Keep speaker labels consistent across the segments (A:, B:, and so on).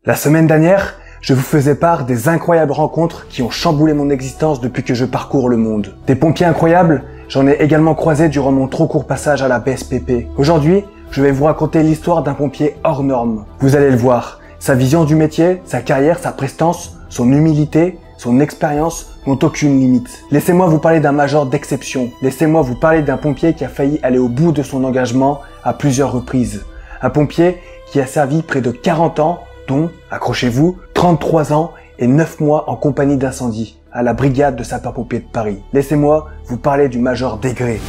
A: La semaine dernière, je vous faisais part des incroyables rencontres qui ont chamboulé mon existence depuis que je parcours le monde. Des pompiers incroyables, j'en ai également croisé durant mon trop court passage à la BSPP. Aujourd'hui, je vais vous raconter l'histoire d'un pompier hors norme. Vous allez le voir, sa vision du métier, sa carrière, sa prestance, son humilité, son expérience n'ont aucune limite. Laissez-moi vous parler d'un major d'exception. Laissez-moi vous parler d'un pompier qui a failli aller au bout de son engagement à plusieurs reprises. Un pompier qui a servi près de 40 ans, dont, accrochez-vous, 33 ans et 9 mois en compagnie d'incendie, à la brigade de sapeurs-pompiers de Paris. Laissez-moi vous parler du major Desgrès.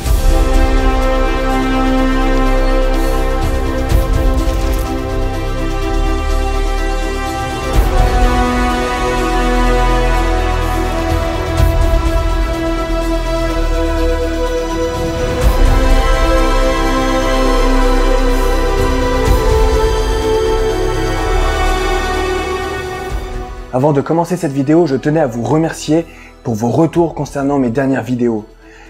A: Avant de commencer cette vidéo, je tenais à vous remercier pour vos retours concernant mes dernières vidéos.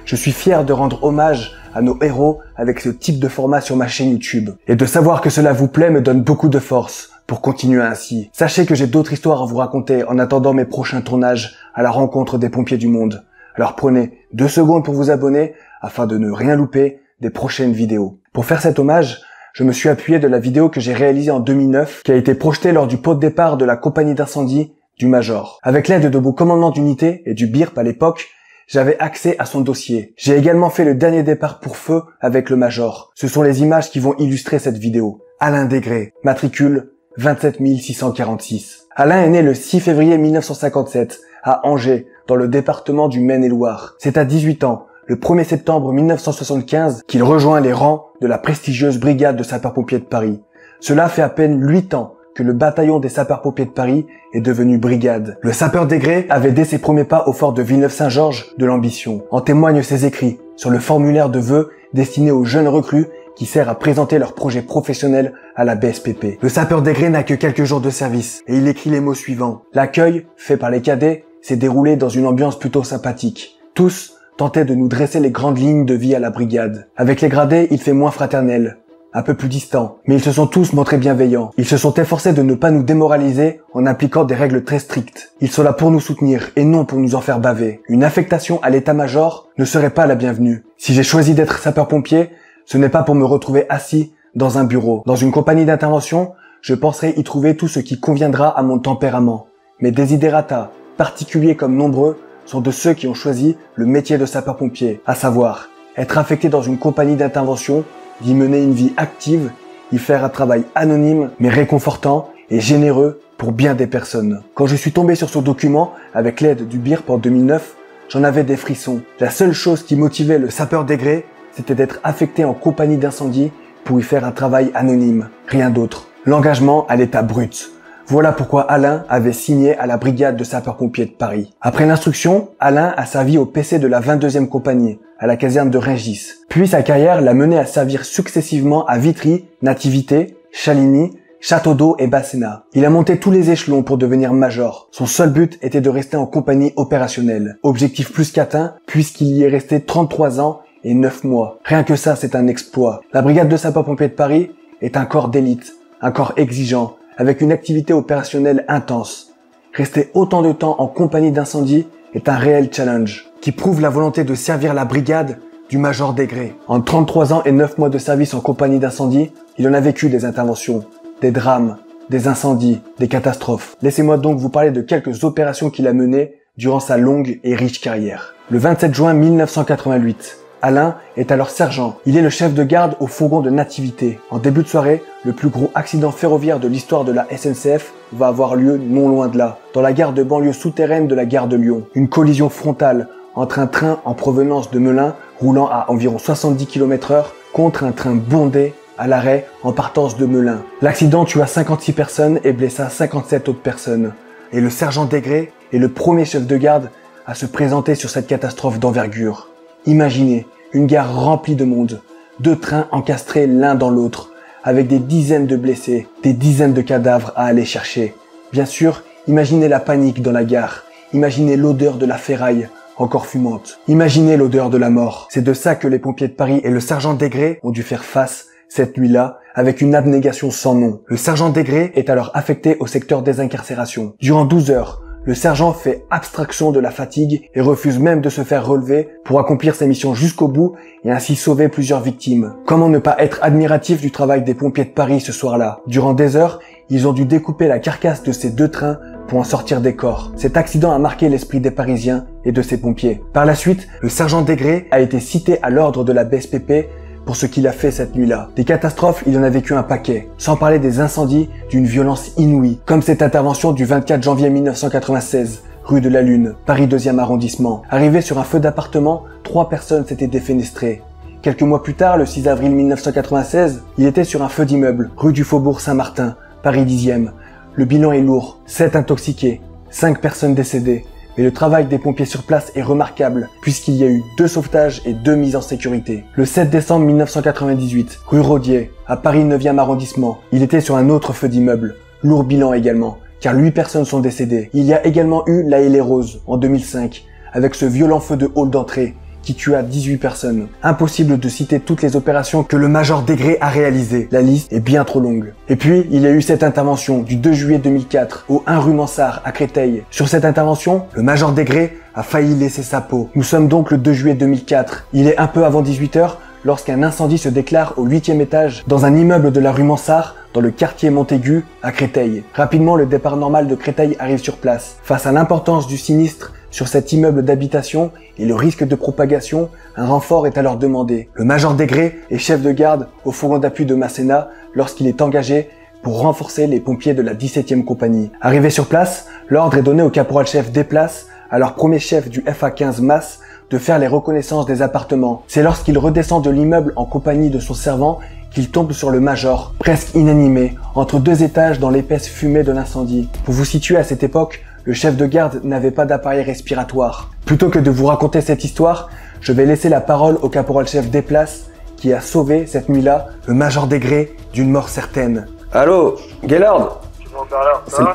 A: Je suis fier de rendre hommage à nos héros avec ce type de format sur ma chaîne YouTube. Et de savoir que cela vous plaît me donne beaucoup de force pour continuer ainsi. Sachez que j'ai d'autres histoires à vous raconter en attendant mes prochains tournages à la rencontre des pompiers du monde. Alors prenez 2 secondes pour vous abonner afin de ne rien louper des prochaines vidéos. Pour faire cet hommage, je me suis appuyé de la vidéo que j'ai réalisée en 2009, qui a été projetée lors du pot de départ de la compagnie d'incendie du Major. Avec l'aide de mon commandant d'unité et du BIRP à l'époque, j'avais accès à son dossier. J'ai également fait le dernier départ pour feu avec le Major. Ce sont les images qui vont illustrer cette vidéo. Alain Desgrès, matricule 27646. Alain est né le 6 février 1957 à Angers, dans le département du Maine-et-Loire. C'est à 18 ans, le 1er septembre 1975, qu'il rejoint les rangs de la prestigieuse brigade de sapeurs-pompiers de Paris. Cela fait à peine 8 ans que le bataillon des sapeurs-pompiers de Paris est devenu brigade. Le sapeur Desgrès avait dès ses premiers pas au fort de Villeneuve-Saint-Georges de l'ambition. En témoignent ses écrits sur le formulaire de vœux destiné aux jeunes recrues qui sert à présenter leur projet professionnel à la BSPP. Le sapeur Desgrès n'a que quelques jours de service et il écrit les mots suivants. L'accueil, fait par les cadets, s'est déroulé dans une ambiance plutôt sympathique. Tous tentaient de nous dresser les grandes lignes de vie à la brigade. Avec les gradés, il fait moins fraternel, un peu plus distant, mais ils se sont tous montrés bienveillants. Ils se sont efforcés de ne pas nous démoraliser en appliquant des règles très strictes. Ils sont là pour nous soutenir et non pour nous en faire baver. Une affectation à l'état-major ne serait pas la bienvenue. Si j'ai choisi d'être sapeur-pompier, ce n'est pas pour me retrouver assis dans un bureau. Dans une compagnie d'intervention, je penserai y trouver tout ce qui conviendra à mon tempérament. Mes desiderata, particuliers comme nombreux, sont de ceux qui ont choisi le métier de sapeur-pompier, à savoir être affecté dans une compagnie d'intervention, d'y mener une vie active, y faire un travail anonyme mais réconfortant et généreux pour bien des personnes. Quand je suis tombé sur ce document avec l'aide du BIRP en 2009, j'en avais des frissons. La seule chose qui motivait le sapeur Desgrès, c'était d'être affecté en compagnie d'incendie pour y faire un travail anonyme, rien d'autre. L'engagement à l'état brut. Voilà pourquoi Alain avait signé à la brigade de sapeurs-pompiers de Paris. Après l'instruction, Alain a servi au PC de la 22e compagnie, à la caserne de Rungis. Puis sa carrière l'a mené à servir successivement à Vitry, Nativité, Chaligny, Château-d'Eau et Bassénat. Il a monté tous les échelons pour devenir major. Son seul but était de rester en compagnie opérationnelle. Objectif plus qu'atteint, puisqu'il y est resté 33 ans et 9 mois. Rien que ça, c'est un exploit. La brigade de sapeurs-pompiers de Paris est un corps d'élite, un corps exigeant, avec une activité opérationnelle intense. Rester autant de temps en compagnie d'incendie est un réel challenge, qui prouve la volonté de servir la brigade du major Desgrès. En 33 ans et 9 mois de service en compagnie d'incendie, il en a vécu des interventions, des drames, des incendies, des catastrophes. Laissez-moi donc vous parler de quelques opérations qu'il a menées durant sa longue et riche carrière. Le 27 juin 1988, Alain est alors sergent. Il est le chef de garde au fourgon de Nativité. En début de soirée, le plus gros accident ferroviaire de l'histoire de la SNCF va avoir lieu non loin de là, dans la gare de banlieue souterraine de la gare de Lyon. Une collision frontale entre un train en provenance de Melun, roulant à environ 70 km/h, contre un train bondé à l'arrêt en partance de Melun. L'accident tua 56 personnes et blessa 57 autres personnes. Et le sergent Desgrès est le premier chef de garde à se présenter sur cette catastrophe d'envergure. Imaginez une gare remplie de monde, 2 trains encastrés l'un dans l'autre, avec des dizaines de blessés, des dizaines de cadavres à aller chercher. Bien sûr, imaginez la panique dans la gare, imaginez l'odeur de la ferraille, encore fumante. Imaginez l'odeur de la mort. C'est de ça que les pompiers de Paris et le sergent Desgrès ont dû faire face cette nuit-là avec une abnégation sans nom. Le sergent Degré est alors affecté au secteur des incarcérations. Durant 12 heures, le sergent fait abstraction de la fatigue et refuse même de se faire relever pour accomplir sa mission jusqu'au bout et ainsi sauver plusieurs victimes. Comment ne pas être admiratif du travail des pompiers de Paris ce soir-là? Durant des heures, ils ont dû découper la carcasse de ces 2 trains pour en sortir des corps. Cet accident a marqué l'esprit des Parisiens et de ces pompiers. Par la suite, le sergent Degré a été cité à l'ordre de la BSPP pour ce qu'il a fait cette nuit-là. Des catastrophes, il en a vécu un paquet, sans parler des incendies d'une violence inouïe, comme cette intervention du 24 janvier 1996, rue de la Lune, Paris 2e arrondissement. Arrivé sur un feu d'appartement, 3 personnes s'étaient défenestrées. Quelques mois plus tard, le 6 avril 1996, il était sur un feu d'immeuble, rue du Faubourg Saint-Martin, Paris 10e. Le bilan est lourd, 7 intoxiqués, 5 personnes décédées. Mais le travail des pompiers sur place est remarquable, puisqu'il y a eu 2 sauvetages et 2 mises en sécurité. Le 7 décembre 1998, rue Rodier, à Paris 9e arrondissement, il était sur un autre feu d'immeuble. Lourd bilan également, car 8 personnes sont décédées. Il y a également eu la Haie les Roses, en 2005, avec ce violent feu de hall d'entrée, qui tua 18 personnes. Impossible de citer toutes les opérations que le major Degré a réalisées. La liste est bien trop longue. Et puis, il y a eu cette intervention du 2 juillet 2004 au 1 rue Mansart à Créteil. Sur cette intervention, le major Degré a failli laisser sa peau. Nous sommes donc le 2 juillet 2004. Il est un peu avant 18 h lorsqu'un incendie se déclare au 8e étage dans un immeuble de la rue Mansart dans le quartier Montaigu à Créteil. Rapidement, le départ normal de Créteil arrive sur place. Face à l'importance du sinistre sur cet immeuble d'habitation et le risque de propagation, un renfort est alors demandé. Le major Degré est chef de garde au fourgon d'appui de Masséna lorsqu'il est engagé pour renforcer les pompiers de la 17e compagnie. Arrivé sur place, l'ordre est donné au caporal-chef Desplaces, alors premier chef du FA15 MAS, de faire les reconnaissances des appartements. C'est lorsqu'il redescend de l'immeuble en compagnie de son servant qu'il tombe sur le major, presque inanimé, entre 2 étages dans l'épaisse fumée de l'incendie. Pour vous situer à cette époque, le chef de garde n'avait pas d'appareil respiratoire. Plutôt que de vous raconter cette histoire, je vais laisser la parole au caporal-chef Desplaces qui a sauvé cette nuit-là le major Degré d'une mort certaine.
B: Allô, Gaylord?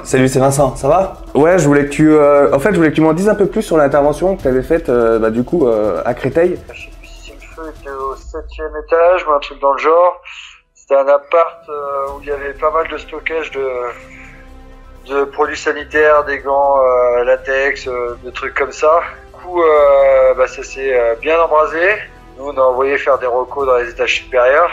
B: Salut, c'est Vincent, ça va? Ouais, je voulais que tu m'en dises un peu plus sur l'intervention que tu avais faite à Créteil.
C: Je sais plus si le feu était au 7e étage ou un truc dans le genre. C'était un appart où il y avait pas mal de stockage de produits sanitaires, des gants latex, de trucs comme ça. Du coup, ça s'est bien embrasé. Nous, on a envoyé faire des recos dans les étages supérieurs.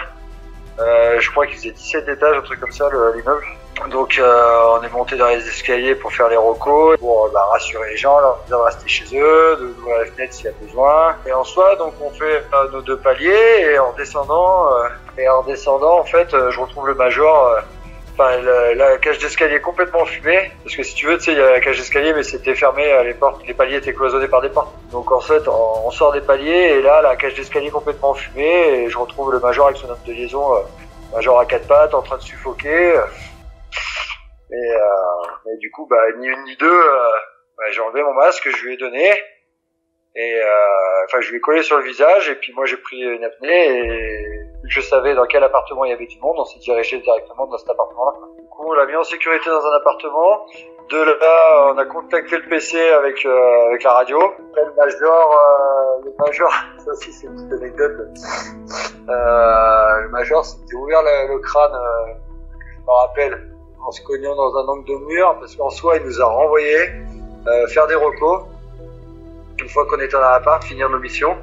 C: Je crois qu'il faisait 17 étages, un truc comme ça, l'immeuble. Donc on est monté dans les escaliers pour faire les recos, pour rassurer les gens, leur dire de rester chez eux, d'ouvrir la fenêtre s'il y a besoin. Et en soi, donc on fait nos 2 paliers et en descendant, en fait, je retrouve le major. La cage d'escalier complètement fumée, parce que si tu veux, tu sais, il y a la cage d'escalier, mais c'était fermé, les paliers étaient cloisonnés par des portes. Donc en fait, on sort des paliers, et là, la cage d'escalier complètement fumée, et je retrouve le major avec son homme de liaison, major à 4 pattes, en train de suffoquer. Et du coup, ni une ni deux, j'ai enlevé mon masque, je lui ai donné, et je lui ai collé sur le visage, et puis moi j'ai pris une apnée, et je savais dans quel appartement il y avait du monde, on s'est dirigé directement dans cet appartement-là. Du coup, on l'a mis en sécurité dans un appartement. De là, on a contacté le PC avec la radio. Le major, ça aussi c'est une petite anecdote. Le major s'était ouvert le crâne, je me rappelle, en se cognant dans un angle de mur, parce qu'en soi, il nous a renvoyé faire des recos. Une fois qu'on était dans l'appart, finir nos missions.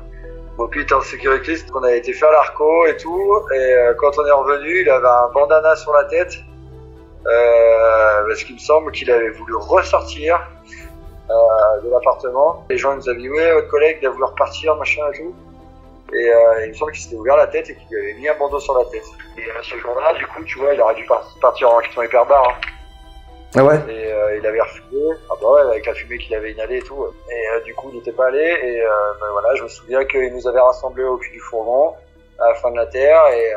C: Bon, puis il était en sécurité, c'est qu'on avait été faire l'arco et tout, et quand on est revenu, il avait un bandana sur la tête, parce qu'il me semble qu'il avait voulu ressortir de l'appartement. Les gens nous avaient dit, ouais, votre collègue, il a voulu repartir, machin et tout. Et il me semble qu'il s'était ouvert la tête et qu'il lui avait mis un bandeau sur la tête. Et ce jour-là, du coup, tu vois, il aurait dû partir en question hyperbare. Hein.
B: Ah ouais?
C: Et il avait refusé, avec la fumée qu'il avait inhalée et tout. Et du coup, il n'était pas allé. Et voilà, je me souviens qu'il nous avait rassemblés au cul du fourgon, à la fin de la Terre. Et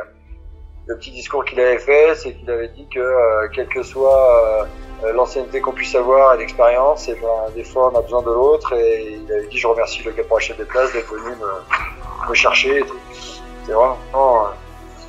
C: le petit discours qu'il avait fait, c'est qu'il avait dit que, quelle que soit l'ancienneté qu'on puisse avoir et l'expérience, et des fois on a besoin de l'autre. Et il avait dit, je remercie le caporal-chef des places d'être venu me chercher et tout. C'était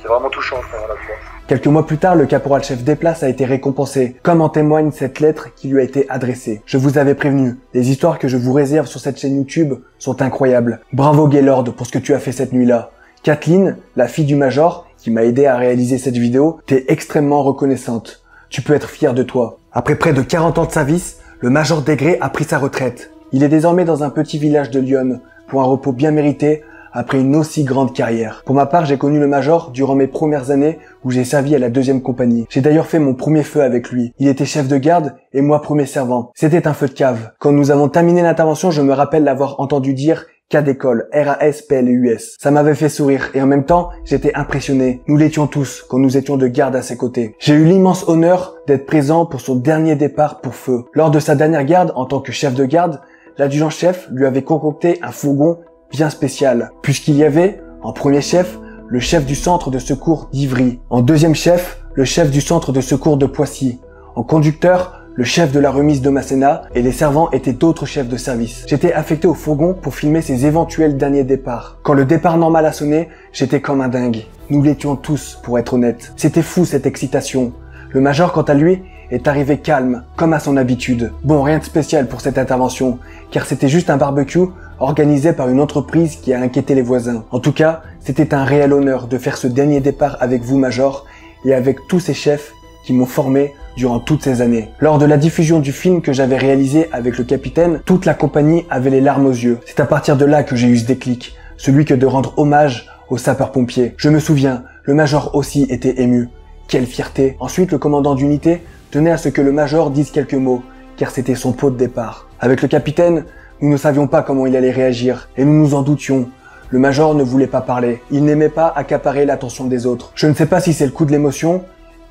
C: vraiment touchant, là, tu vois.
A: Quelques mois plus tard, le caporal-chef Desplaces a été récompensé, comme en témoigne cette lettre qui lui a été adressée. Je vous avais prévenu, les histoires que je vous réserve sur cette chaîne YouTube sont incroyables. Bravo Gaylord pour ce que tu as fait cette nuit-là. Kathleen, la fille du major, qui m'a aidé à réaliser cette vidéo, t'es extrêmement reconnaissante. Tu peux être fier de toi. Après près de 40 ans de service, le Major Degré a pris sa retraite. Il est désormais dans un petit village de Lyon pour un repos bien mérité après une aussi grande carrière. Pour ma part, j'ai connu le Major durant mes premières années où j'ai servi à la 2e compagnie. J'ai d'ailleurs fait mon premier feu avec lui. Il était chef de garde et moi premier servant. C'était un feu de cave. Quand nous avons terminé l'intervention, je me rappelle l'avoir entendu dire cas d'école, RASPLUS. Ça m'avait fait sourire et en même temps, j'étais impressionné. Nous l'étions tous quand nous étions de garde à ses côtés. J'ai eu l'immense honneur d'être présent pour son dernier départ pour feu. Lors de sa dernière garde, en tant que chef de garde, l'adjudant-chef lui avait concocté un fourgon bien spécial, puisqu'il y avait, en premier chef, le chef du centre de secours d'Ivry. En deuxième chef, le chef du centre de secours de Poissy. En conducteur, le chef de la remise de Masséna et les servants étaient d'autres chefs de service. J'étais affecté au fourgon pour filmer ses éventuels derniers départs. Quand le départ normal a sonné, j'étais comme un dingue. Nous l'étions tous, pour être honnête. C'était fou cette excitation. Le Major, quant à lui, est arrivé calme, comme à son habitude. Bon, rien de spécial pour cette intervention, car c'était juste un barbecue organisé par une entreprise qui a inquiété les voisins. En tout cas, c'était un réel honneur de faire ce dernier départ avec vous, Major, et avec tous ces chefs qui m'ont formé durant toutes ces années. Lors de la diffusion du film que j'avais réalisé avec le capitaine, toute la compagnie avait les larmes aux yeux. C'est à partir de là que j'ai eu ce déclic, celui que de rendre hommage aux sapeurs-pompiers. Je me souviens, le Major aussi était ému. Quelle fierté! Ensuite, le commandant d'unité tenait à ce que le Major dise quelques mots, car c'était son pot de départ. Avec le capitaine, nous ne savions pas comment il allait réagir, et nous nous en doutions. Le Major ne voulait pas parler. Il n'aimait pas accaparer l'attention des autres. Je ne sais pas si c'est le coup de l'émotion,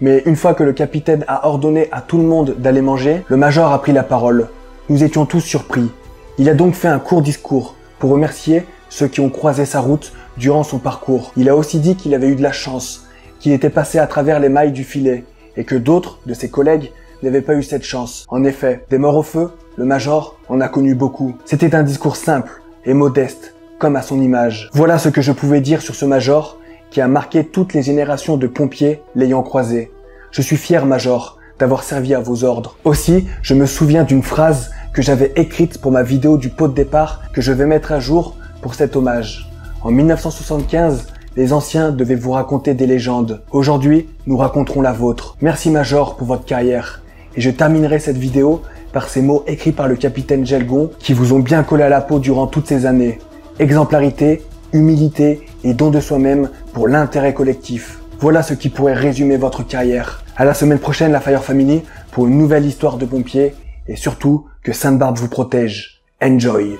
A: mais une fois que le capitaine a ordonné à tout le monde d'aller manger, le Major a pris la parole. Nous étions tous surpris. Il a donc fait un court discours pour remercier ceux qui ont croisé sa route durant son parcours. Il a aussi dit qu'il avait eu de la chance, qu'il était passé à travers les mailles du filet, et que d'autres de ses collègues n'avaient pas eu cette chance. En effet, des morts au feu, le Major en a connu beaucoup. C'était un discours simple et modeste, comme à son image. Voilà ce que je pouvais dire sur ce Major qui a marqué toutes les générations de pompiers l'ayant croisé. Je suis fier, Major, d'avoir servi à vos ordres. Aussi, je me souviens d'une phrase que j'avais écrite pour ma vidéo du pot de départ que je vais mettre à jour pour cet hommage. En 1975, les anciens devaient vous raconter des légendes. Aujourd'hui, nous raconterons la vôtre. Merci Major pour votre carrière. Et je terminerai cette vidéo par ces mots écrits par le capitaine Gelgon qui vous ont bien collé à la peau durant toutes ces années. Exemplarité, humilité et don de soi-même pour l'intérêt collectif. Voilà ce qui pourrait résumer votre carrière. À la semaine prochaine, la Fire Family, pour une nouvelle histoire de pompiers et surtout que Sainte-Barbe vous protège. Enjoy!